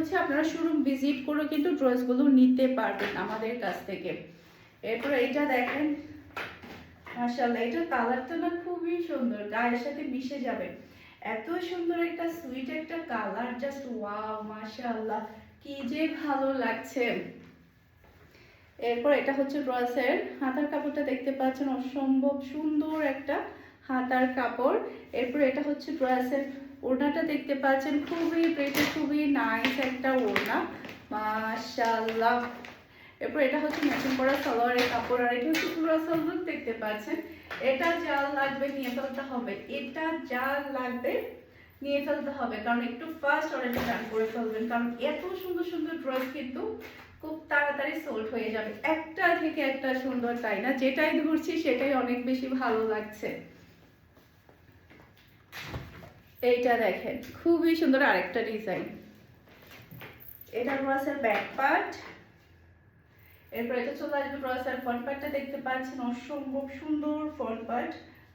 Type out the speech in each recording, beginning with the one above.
হচ্ছে আপনারা showroom visit করে কিন্তু ড্রেসগুলো নিতে পারবেন আমাদের কাছ থেকে। এরপর এইটা দেখেন, মাশাআল্লাহ, এটা কালারটা না খুবই সুন্দর, গায়ের সাথে মিশে যাবে, এত সুন্দর একটা সুইট একটা কালার, জাস্ট ওয়াও মাশাআল্লাহ, কি যে ভালো লাগছে। এরপর এটা হচ্ছে ড্রেসের হাতার কাপড়টা দেখতে পাচ্ছেন, অসম্ভব সুন্দর একটা হাতার কাপড়। এরপর এটা হচ্ছে ড্রেসের ওড়নাটা দেখতে পাচ্ছেন, খুবই প্রিটি, খুবই নাইস একটা ওড়না, মাশাআল্লাহ। এরপর এটা হচ্ছে ম্যাচিং করা সালোয়ারের কাপড়, আর এটা হচ্ছে পুরো সালোয়ার দেখতে পাচ্ছেন। এটা যা লাগবে নিয়ে ফেলতে হবে, এটা যা লাগবে নিয়ে ফেলতে হবে, কারণ একটু ফাস্ট অর্ডারটা ডান করে ফেলবেন, কারণ এত সুন্দর সুন্দর ড্রেস কিন্তু খুব তাড়াতাড়ি সোল্ড হয়ে যাবে, একটা থেকে একটা সুন্দর, তাই না? যেটাই ধরছি সেটাই অনেক বেশি ভালো লাগছে। এইটা দেখেন, খুবই সুন্দর আরেকটা ডিজাইন, এটা ড্রেসের ব্যাক পার্ট। এরপর এটা চলে আসবে ড্রেসের ফ্রন্ট পার্টটা দেখতে পাচ্ছেন, অসম্ভব সুন্দর ফ্রন্ট পার্ট,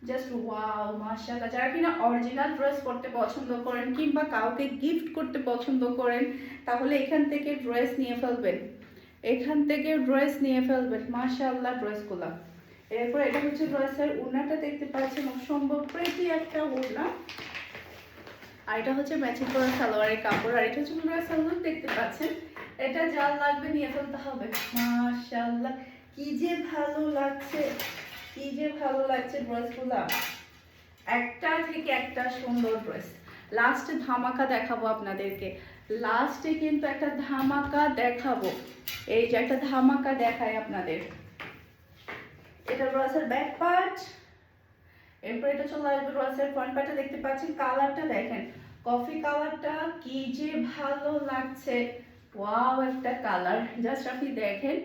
জাস্ট ওয়াও মাশাআল্লাহ। যারা কিনা অরিজিনাল ড্রেস পরতে পছন্দ করেন কিংবা কাউকে গিফট করতে পছন্দ করেন, তাহলে এখান থেকে ড্রেস নিয়ে ফেলবেন, এখান থেকে ড্রেস নিয়ে ফেলবেন, মাশাআল্লাহ ড্রেসগুলো। এরপর এটা হচ্ছে ড্রেসের ওড়নাটা দেখতে পাচ্ছেন, অসম্ভব প্রিটি একটা ওড়না, আর এটা হচ্ছে ম্যাচিং করা সালোয়ারের কাপড়, আর এটা হচ্ছে পুরো সালোয়ার দেখতে পাচ্ছেন। এটা যা লাগবে নিয়ে ফেলতে হবে, মাশাআল্লাহ, কি যে ভালো লাগছে, কি যে ভালো লাগছে ড্রেসগুলো, একটা থেকে একটা সুন্দর ড্রেস। লাস্টে ধামাকা দেখাবো আপনাদেরকে, লাস্টে কিন্তু একটা ধামাকা দেখাবো, এই যে একটা ধামাকা দেখায় আপনাদের। এটা ড্রেসের ব্যাক পার্ট। এরপর এটা চলে আসবে ড্রেসের ফ্রন্ট পার্টটা দেখতে পাচ্ছেন, কালারটা দেখেন, কফি কালারটা কি যে ভালো লাগছে, ওয়াও একটা কালার, জাস্ট আপনি দেখেন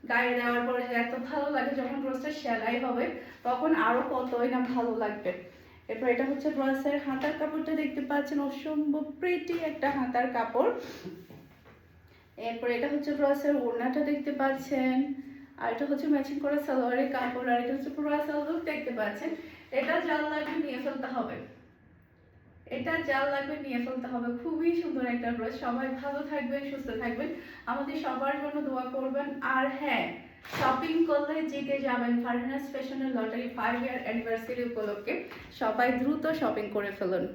গায়ে দেওয়ার পরে যে এত ভালো লাগে, যখন ড্রেসটা সেলাই হবে তখন আরো কতই না ভালো লাগবে। এরপর এটা হচ্ছে ড্রেসের হাতার কাপড়টা দেখতে পাচ্ছেন, অসম্ভব প্রিটি একটা হাতার কাপড়। এরপর এটা হচ্ছে ড্রেসের ওড়নাটা দেখতে পাচ্ছেন, আর এটা হচ্ছে ম্যাচিং করা সালোয়ারের কাপড়, আর এটা হচ্ছে পুরো সালোয়ার দেখতে পাচ্ছেন। এটা যা লাগবে নিয়ে ফেলতে হবে, এটা যা লাগবে নিয়ে ফেলতে হবে, খুবই সুন্দর একটা ড্রেস। সবাই ভালো থাকবেন, সুস্থ থাকবেন, আমাদের সবার জন্য দোয়া করবেন। আর হ্যাঁ, শপিং করলে জিতে যাবেন ফারহানাস ফ্যাশনের লটারি 5 ইয়ার অ্যানিভার্সারি উপলক্ষে, সবাই দ্রুত শপিং করে ফেলুন।